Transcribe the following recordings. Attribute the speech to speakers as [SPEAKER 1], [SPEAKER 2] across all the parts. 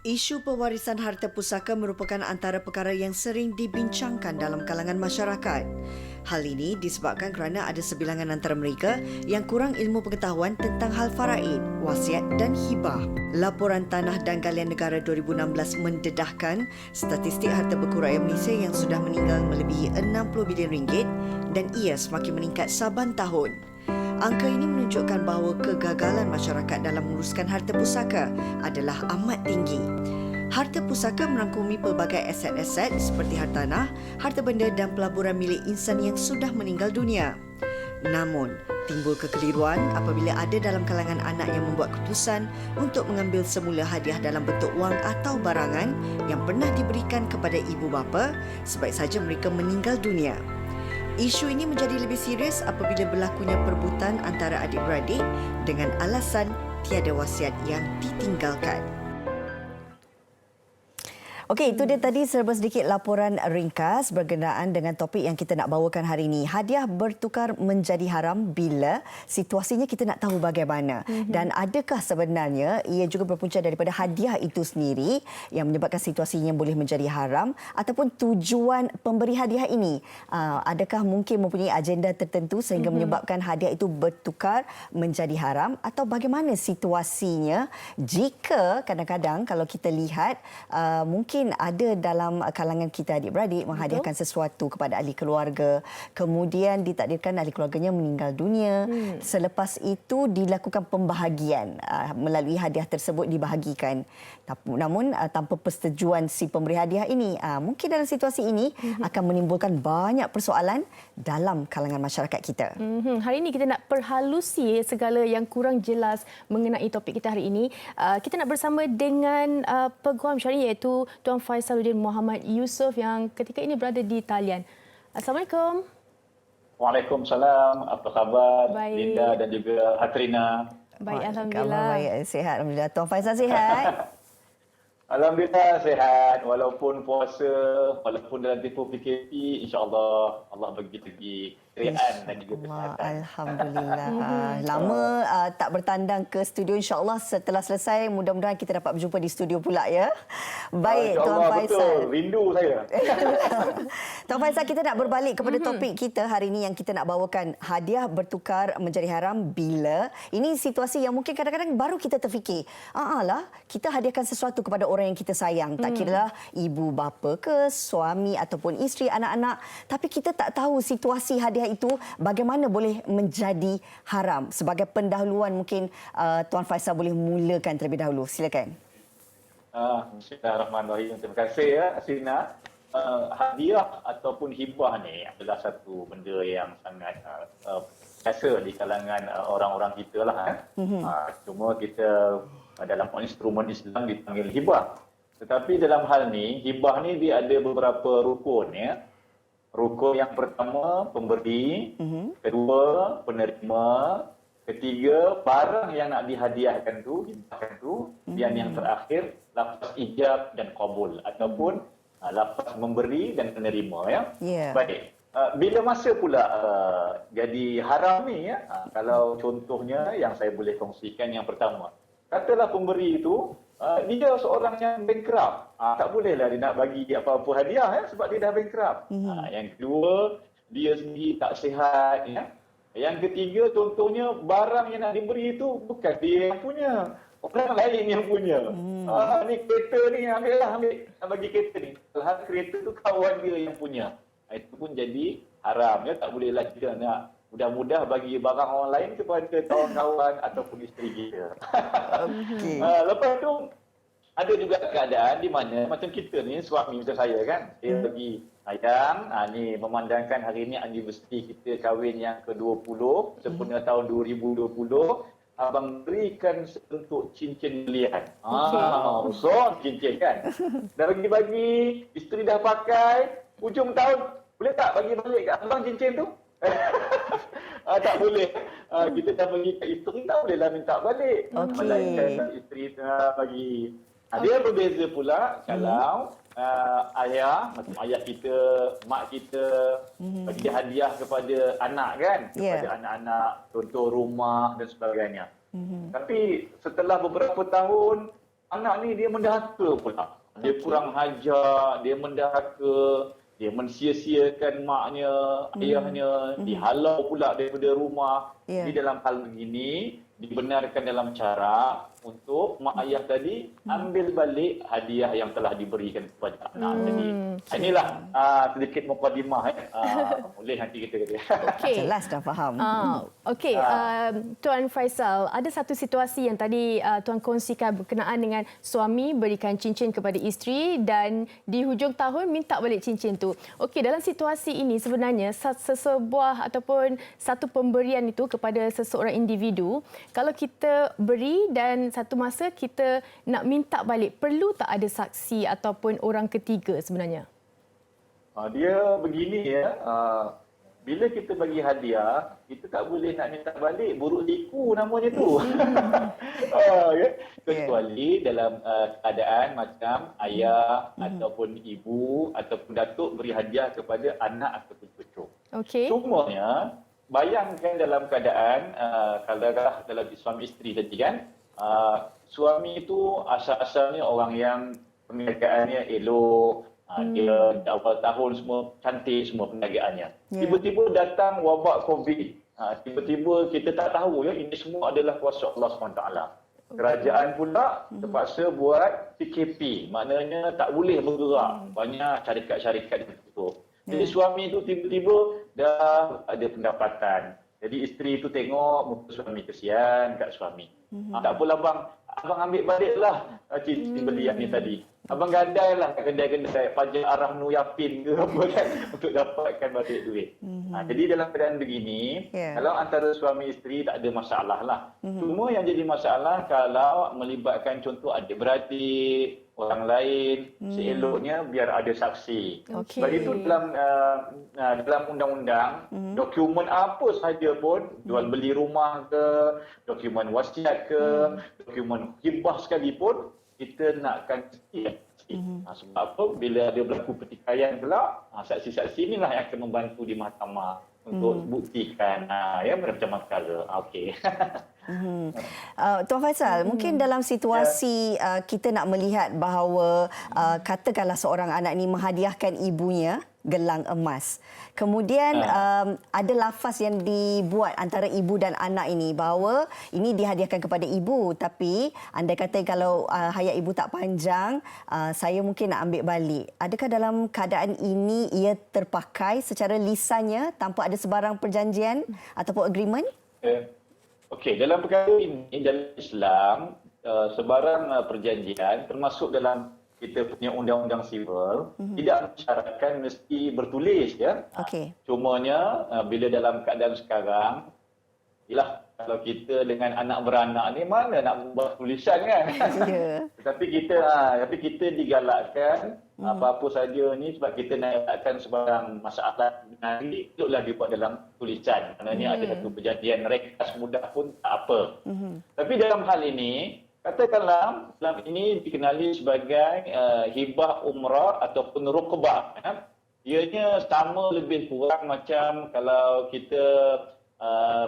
[SPEAKER 1] Isu pewarisan harta pusaka merupakan antara perkara yang sering dibincangkan dalam kalangan masyarakat. Hal ini disebabkan kerana ada sebilangan antara mereka yang kurang ilmu pengetahuan tentang hal faraid, wasiat dan hibah. Laporan Tanah dan Galian Negara 2016 mendedahkan statistik harta berkuraya Malaysia yang sudah meninggal melebihi 60 bilion ringgit dan ia semakin meningkat saban tahun. Angka ini menunjukkan bahawa kegagalan masyarakat dalam menguruskan harta pusaka adalah amat tinggi. Harta pusaka merangkumi pelbagai aset-aset seperti hartanah, harta benda dan pelaburan milik insan yang sudah meninggal dunia. Namun, timbul kekeliruan apabila ada dalam kalangan anak yang membuat keputusan untuk mengambil semula hadiah dalam bentuk wang atau barangan yang pernah diberikan kepada ibu bapa sebaik saja mereka meninggal dunia. Isu ini menjadi lebih serius apabila berlakunya perebutan antara adik-beradik dengan alasan tiada wasiat yang ditinggalkan. Okey, itu dia tadi serba sedikit laporan ringkas berkenaan dengan topik yang kita nak bawakan hari ini. Hadiah bertukar menjadi haram bila situasinya kita nak tahu bagaimana. Dan adakah sebenarnya ia juga berpunca daripada hadiah itu sendiri yang menyebabkan situasinya boleh menjadi haram ataupun tujuan pemberi hadiah ini adakah mungkin mempunyai agenda tertentu sehingga menyebabkan hadiah itu bertukar menjadi haram atau bagaimana situasinya jika kadang-kadang kalau kita lihat mungkin ada dalam kalangan kita adik-beradik menghadiahkan sesuatu kepada ahli keluarga, kemudian ditakdirkan ahli keluarganya meninggal dunia. Selepas itu dilakukan pembahagian melalui hadiah tersebut dibahagikan. Namun tanpa persetujuan si pemberi hadiah ini, mungkin dalam situasi ini akan menimbulkan banyak persoalan dalam kalangan masyarakat kita.
[SPEAKER 2] Hari ini kita nak perhalusi segala yang kurang jelas mengenai topik kita hari ini. Kita nak bersama dengan peguam syariah iaitu Tuan Faisaluddin Muhammad Yusof yang ketika ini berada di talian. Assalamualaikum.
[SPEAKER 3] Waalaikumsalam. Apa khabar?
[SPEAKER 2] Baik.
[SPEAKER 3] Linda dan juga Hatrina.
[SPEAKER 2] Baik, alhamdulillah.
[SPEAKER 1] Baik, sihat alhamdulillah. Tuan Faisal sihat?
[SPEAKER 3] Alhamdulillah sihat. Walaupun puasa, walaupun dalam tempoh PKP, insya-Allah Allah bagi keriaan dan juga kesihatan.
[SPEAKER 1] Alhamdulillah. Lama tak bertandang ke studio, insya-Allah setelah selesai mudah-mudahan kita dapat berjumpa di studio pula ya. Baik Tuan Faisal.
[SPEAKER 3] Betul, rindu saya.
[SPEAKER 1] Tuan Faisal, kita nak berbalik kepada topik kita hari ini yang kita nak bawakan, hadiah bertukar menjadi haram bila ini situasi yang mungkin kadang-kadang baru kita terfikir. Lah, kita hadiahkan sesuatu kepada orang yang kita sayang, tak kiralah ibu bapa ke, suami ataupun isteri, anak-anak, tapi kita tak tahu situasi hadiah itu bagaimana boleh menjadi haram. Sebagai pendahuluan mungkin Tuan Faisal boleh mulakan terlebih dahulu. Silakan.
[SPEAKER 3] Bismillahirrahmanirrahim. Terima kasih ya Sina. Hadiah ataupun hibah ni adalah satu benda yang sangat biasa di kalangan orang-orang kita lah. Cuma kita dalam instrumen Islam dipanggil hibah. Tetapi dalam hal ni, hibah ni dia ada beberapa rukun ya. Rukun yang pertama pemberi, kedua penerima, ketiga barang yang nak dihadiahkan tu, hibahkan tu, dan yang terakhir lafaz ijab dan qabul ataupun lafaz memberi dan penerima ya. Baik. Bila masa pula jadi haram ni ya? Kalau contohnya yang saya boleh kongsikan yang pertama. Katalah pemberi itu dia seorang yang bankrupt. Tak bolehlah dia nak bagi apa-apa hadiah ya sebab dia dah bankrupt. Yang kedua, dia sendiri tak sihat ya. Yang ketiga contohnya barang yang nak diberi itu bukan dia yang punya. Orang lain yang punya. Ni kereta ni ambil nak bagi kereta ni. Padahal kereta tu kawan dia yang punya. Itu pun jadi haram ya, tak bolehlah kita nak mudah-mudah bagi barang orang lain kepada kawan-kawan ataupun isteri kita. Lepas tu ada juga keadaan di mana macam kita ni suami macam saya kan, dia bagi sayang, ni memandangkan hari ni anniversary kita kahwin yang ke-20 sempena tahun 2020, abang berikan sebentuk cincin belian. So cincin kan. Dah bagi-bagi, isteri dah pakai, hujung tahun boleh tak bagi balik kat abang cincin tu? Tak boleh. Kita dah bagi kat isteri, tak bolehlah minta balik. Melainkan isteri bagi. Dia berbeza pula kalau ayah, macam ayah kita, mak kita bagi hadiah kepada anak kan, kepada anak-anak, contoh rumah dan sebagainya. Tapi setelah beberapa tahun anak ni dia mendahaka pula. Dia kurang hajar, dia mendahaka, dia mensia-siakan maknya, ayahnya, dihalau pula daripada rumah.
[SPEAKER 1] Ya.
[SPEAKER 3] Jadi dalam hal begini, dibenarkan dalam cara untuk mak ayah tadi ambil balik hadiah yang telah diberikan kepada anak tadi. Inilah sedikit mukadimah. Boleh nanti kita kata.
[SPEAKER 2] Okey.
[SPEAKER 1] Jelas dah faham.
[SPEAKER 2] Okey, Tuan Faisal, ada satu situasi yang tadi Tuan kongsikan berkenaan dengan suami berikan cincin kepada isteri dan di hujung tahun minta balik cincin tu. Okey, dalam situasi ini sebenarnya sesebuah ataupun satu pemberian itu kepada seseorang individu, kalau kita beri dan satu masa kita nak minta balik, perlu tak ada saksi ataupun orang ketiga sebenarnya?
[SPEAKER 3] Dia begini ya, bila kita bagi hadiah, kita tak boleh nak minta balik, buruk siku namanya tu. Kecuali dalam keadaan macam ayah ataupun ibu ataupun datuk beri hadiah kepada anak ataupun cucu.
[SPEAKER 2] Okey.
[SPEAKER 3] Cumanya, bayangkan dalam keadaan kalau dalam suami isteri tadi kan, suami itu asal-asalnya orang yang perniagaannya elok, dia di awal tahun semua cantik semua perniagaannya. Tiba-tiba datang wabak COVID. Tiba-tiba kita tak tahu ya, ini semua adalah kuasa Allah SWT. Kerajaan pula terpaksa buat PKP, maknanya tak boleh bergerak. Banyak syarikat-syarikat yang tutup. Jadi suami itu tiba-tiba dah ada pendapatan. Jadi isteri itu tengok muka suami, kesian kat suami. Tak apalah bang, abang ambil baliklah cincin belian ni tadi. Abang gadailah kat kedai-kedai pajak arah Nuyapin ke apa kan untuk dapatkan balik duit. Jadi dalam keadaan begini, kalau antara suami isteri tak ada masalah lah. Cuma yang jadi masalah kalau melibatkan contoh adik-beradik, orang lain, seeloknya biar ada saksi. Sebab itu dalam undang-undang, dokumen apa sahaja pun, jual beli rumah ke, dokumen wasiat ke, dokumen hibah sekalipun, kita nakkan saksi. Sebab apa? Bila ada berlaku pertikaian pula, saksi-saksi inilah yang akan membantu di mahkamah untuk buktikan macam perkara. Okey.
[SPEAKER 1] Tuan Faisal, mungkin dalam situasi kita nak melihat bahawa katakanlah seorang anak ni menghadiahkan ibunya gelang emas. Kemudian ada lafaz yang dibuat antara ibu dan anak ini bahawa ini dihadiahkan kepada ibu, tapi andai kata kalau hayat ibu tak panjang, saya mungkin nak ambil balik. Adakah dalam keadaan ini ia terpakai secara lisannya tanpa ada sebarang perjanjian ataupun agreement?
[SPEAKER 3] Okey, dalam perkara ini dalam Islam, sebarang perjanjian termasuk dalam kita punya undang-undang sivil tidak mensyaratkan mesti bertulis ya. Cumanya bila dalam keadaan sekarang, ialah kalau kita dengan anak beranak ni mana nak buat tulisan kan. Tapi kita digalakkan apa-apa saja ni sebab kita nak elakkan sebarang masalah binari, eloklah dibuat dalam tulisan. Maknanya ada satu perjanjian ringkas mudah pun tak apa. Tapi dalam hal ini, katakanlah Islam ini dikenali sebagai hibah umrah ataupun rukbah. Ianya sama lebih kurang macam kalau kita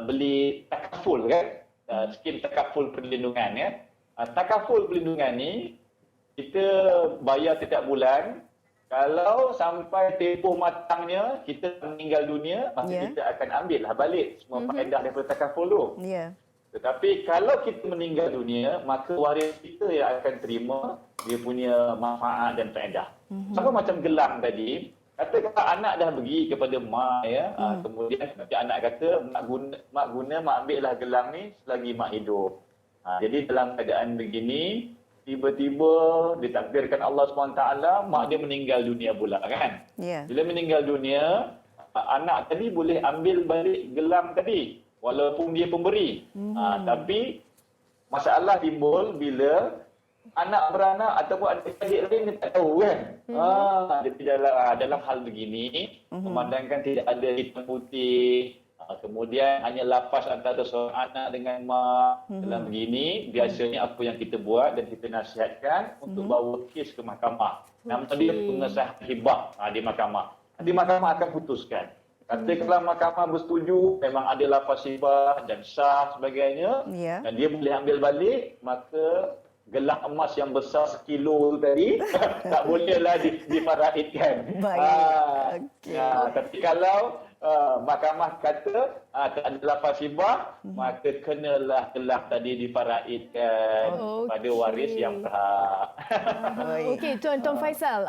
[SPEAKER 3] beli takaful kan, skim takaful perlindungan ya. Takaful perlindungan ni kita bayar setiap bulan. Kalau sampai tempoh matangnya kita meninggal dunia, maka kita akan ambillah balik semua faedah daripada takaful tu. Tetapi kalau kita meninggal dunia, maka waris kita yang akan terima dia punya manfaat dan faedah. Sama macam gelang tadi, katakanlah anak dah pergi kepada mak ya, kemudian anak kata mak ambillah gelang ni selagi mak hidup. Jadi dalam keadaan begini, tiba-tiba ditakdirkan Allah SWT, mak dia meninggal dunia pula kan. Bila meninggal dunia, anak tadi boleh ambil balik gelang tadi. Walaupun dia pemberi. Tapi masalah timbul bila anak beranak ataupun adik-adik lain dia tak tahu kan. Jadi dalam hal begini, memandangkan tidak ada hitam putih, kemudian hanya lafaz antara seorang anak dengan mak, dalam begini, biasanya apa yang kita buat dan kita nasihatkan untuk bawa kes ke mahkamah. Nama dia pengesahan hibah di mahkamah. Nanti mahkamah akan putuskan. Katakanlah mahkamah bersetuju, memang ada lafaz hibah dan sah sebagainya, dan dia boleh ambil balik, maka gelang emas yang besar 1 kilo tu tadi tak bolehlah difaraidkan.
[SPEAKER 1] Baik. Okey.
[SPEAKER 3] Tapi kalau mahkamah kata tak ada lafaz hibah, maka kenalah gelang tadi difaraidkan pada waris yang berhak.
[SPEAKER 2] Okey, Tuan Faisal.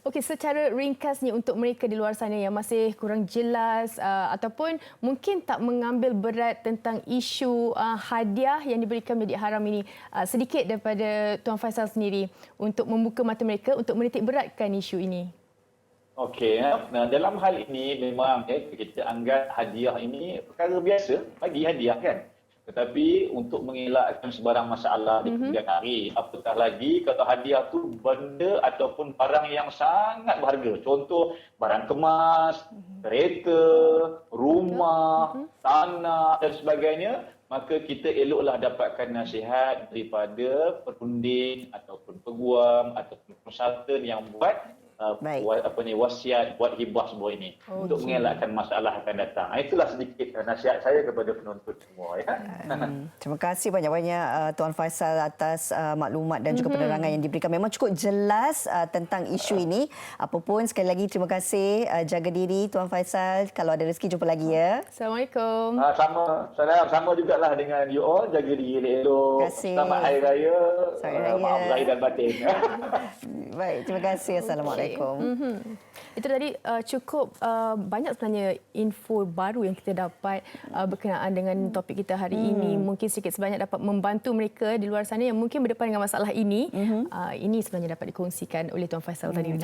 [SPEAKER 2] Okey, secara ringkasnya untuk mereka di luar sana yang masih kurang jelas ataupun mungkin tak mengambil berat tentang isu hadiah yang diberikan Masjid Haram ini, sedikit daripada Tuan Faisal sendiri untuk membuka mata mereka untuk menitik beratkan isu ini.
[SPEAKER 3] Okey, nah, dalam hal ini memang kita anggap hadiah ini perkara biasa, bagi hadiah kan. Tetapi untuk mengelakkan sebarang masalah di kemudian hari, apatah lagi kalau hadiah tu benda ataupun barang yang sangat berharga. Contoh barang kemas, kereta, rumah, tanah dan sebagainya, maka kita eloklah dapatkan nasihat daripada perunding ataupun peguam ataupun konsultan yang buat wasiat buat hibah semua ini untuk mengelakkan masalah akan datang. Itulah sedikit nasihat saya kepada penonton semua ya.
[SPEAKER 1] Terima kasih banyak-banyak Tuan Faisal atas maklumat dan juga penerangan yang diberikan. Memang cukup jelas tentang isu ini. Apapun sekali lagi terima kasih, jaga diri Tuan Faisal. Kalau ada rezeki jumpa lagi ya.
[SPEAKER 2] Assalamualaikum.
[SPEAKER 3] Sama jugalah dengan you all, jaga diri elok.
[SPEAKER 1] Terima kasih.
[SPEAKER 3] Selamat Hari Raya. Maaf lahir dan batin.
[SPEAKER 1] Baik, terima kasih. Assalamualaikum.
[SPEAKER 2] Itu tadi cukup banyak sebenarnya info baru yang kita dapat berkenaan dengan topik kita hari ini. Mungkin sedikit sebanyak dapat membantu mereka di luar sana yang mungkin berdepan dengan masalah ini. Ini sebenarnya dapat dikongsikan oleh Tuan Faisal tadi.